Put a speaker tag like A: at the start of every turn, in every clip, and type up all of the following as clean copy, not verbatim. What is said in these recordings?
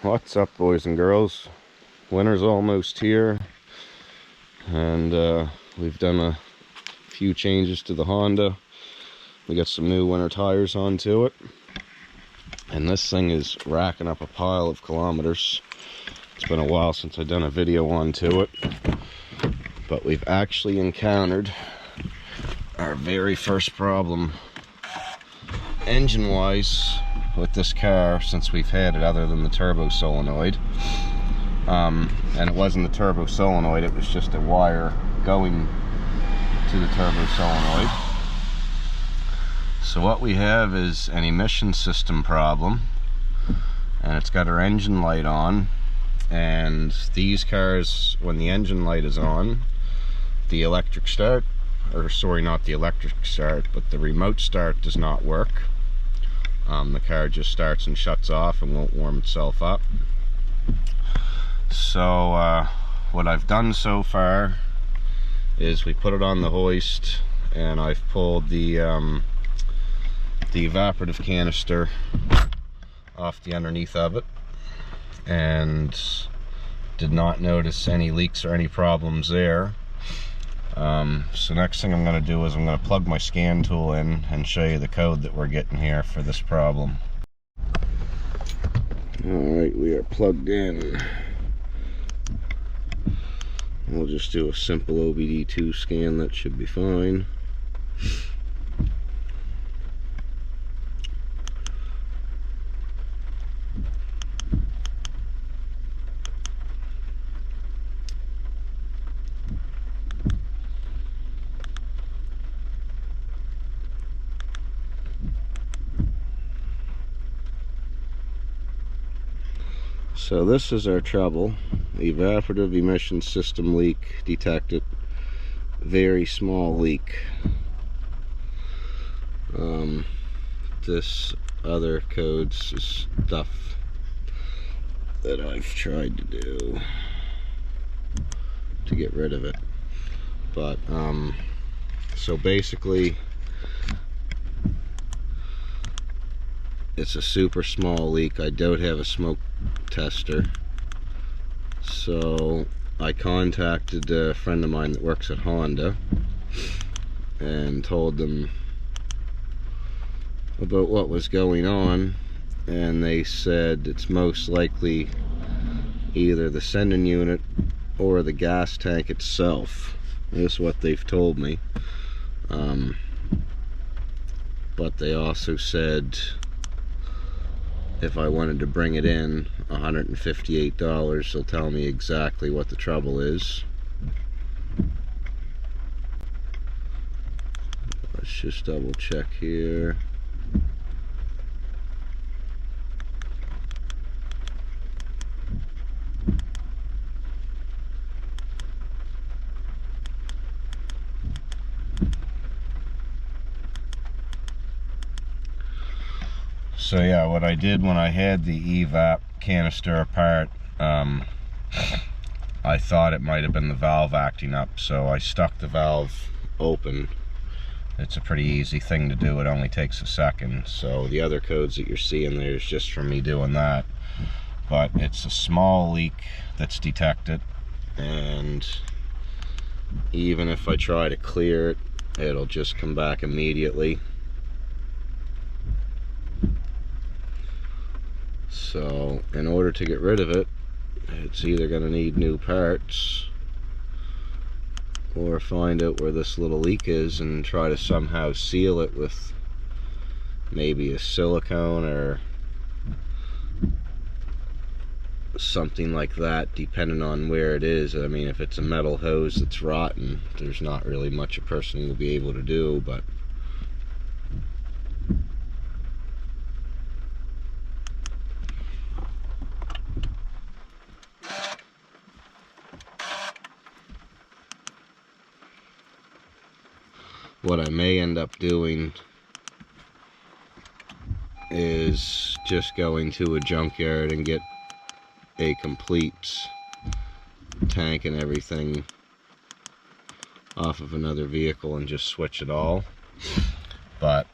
A: What's up, boys and girls? Winter's almost here, and we've done a few changes to the Honda. We got some new winter tires onto it, and this thing is racking up a pile of kilometers. It's been a while since I've done a video onto it, but we've actually encountered our very first problem engine wise with this car since we've had it, other than the turbo solenoid. And it wasn't the turbo solenoid, it was just a wire going to the turbo solenoid. So what we have is an emission system problem, and it's got our engine light on. And these cars, when the engine light is on, the electric start, or sorry, not the electric start, but the remote start does not work. The car just starts and shuts off and won't warm itself up. So what I've done so far is we put it on the hoist, and I've pulled the evaporative canister off the underneath of it, and did not notice any leaks or any problems there. So next thing I'm going to do is I'm going to plug my scan tool in and show you the code that we're getting here for this problem. Alright, we are plugged in. We'll just do a simple OBD2 scan, that should be fine. So this is our trouble. Evaporative emission system leak detected. Very small leak. This other code's stuff that I've tried to do to get rid of it. But so basically it's a super small leak. I don't have a smoke tester, so I contacted a friend of mine that works at Honda and told them about what was going on, and they said it's most likely either the sending unit or the gas tank itself. That's what they've told me. But they also said if I wanted to bring it in, $158, they'll tell me exactly what the trouble is. Let's just double check here. So yeah, what I did when I had the Evap canister apart, I thought it might have been the valve acting up, so I stuck the valve open. It's a pretty easy thing to do, it only takes a second. So the other codes that you're seeing there is just from me doing that. But it's a small leak that's detected, and even if I try to clear it, it'll just come back immediately. So in order to get rid of it, it's either going to need new parts or find out where this little leak is and try to somehow seal it with maybe a silicone or something like that, depending on where it is. I mean, if it's a metal hose that's rotten, there's not really much a person will be able to do, but what I may end up doing is just going to a junkyard and get a complete tank and everything off of another vehicle and just switch it all. But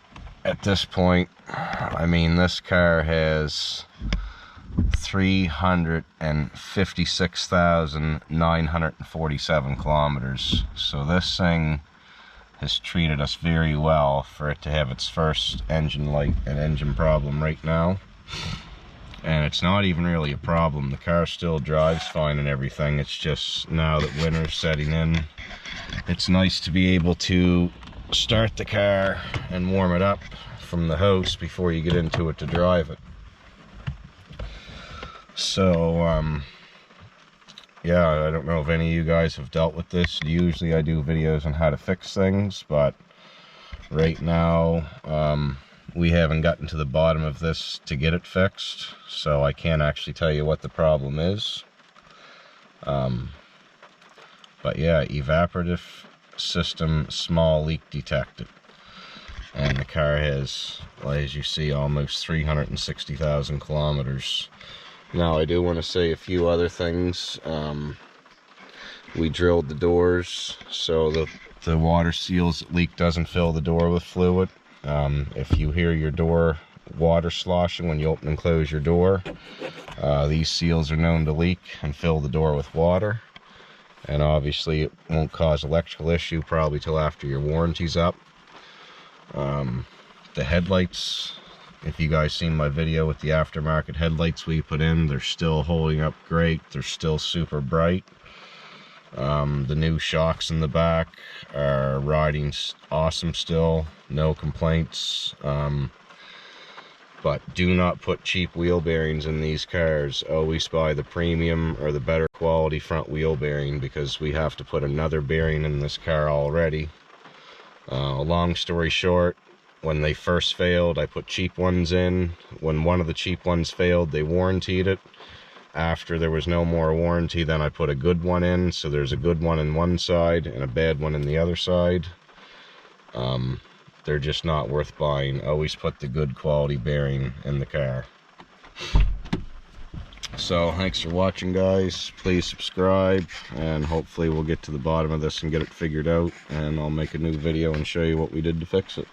A: at this point, I mean, this car has 356,947 kilometers. So this thing has treated us very well for it to have its first engine light and engine problem right now. And it's not even really a problem. The car still drives fine and everything. It's just now that winter's setting in, it's nice to be able to start the car and warm it up from the house before you get into it to drive it. So yeah, I don't know if any of you guys have dealt with this. Usually I do videos on how to fix things, but right now we haven't gotten to the bottom of this to get it fixed, so I can't actually tell you what the problem is. But yeah, evaporative system small leak detected. And the car has, well, as you see, almost 360,000 kilometers. Now I do want to say a few other things. We drilled the doors so the water seals leak doesn't fill the door with fluid. If you hear your door water sloshing when you open and close your door, these seals are known to leak and fill the door with water. And obviously it won't cause electrical issue probably till after your warranty's up. The headlights, if you guys seen my video with the aftermarket headlights we put in, they're still holding up great. They're still super bright. The new shocks in the back are riding awesome still, no complaints. But do not put cheap wheel bearings in these cars. Always buy the premium or the better quality front wheel bearing, because we have to put another bearing in this car already. Long story short, when they first failed, I put cheap ones in. When one of the cheap ones failed, they warrantied it. After there was no more warranty, then I put a good one in. So there's a good one in one side and a bad one in the other side. They're just not worth buying. Always put the good quality bearing in the car. So thanks for watching, guys. Please subscribe, and hopefully we'll get to the bottom of this and get it figured out, and I'll make a new video and show you what we did to fix it.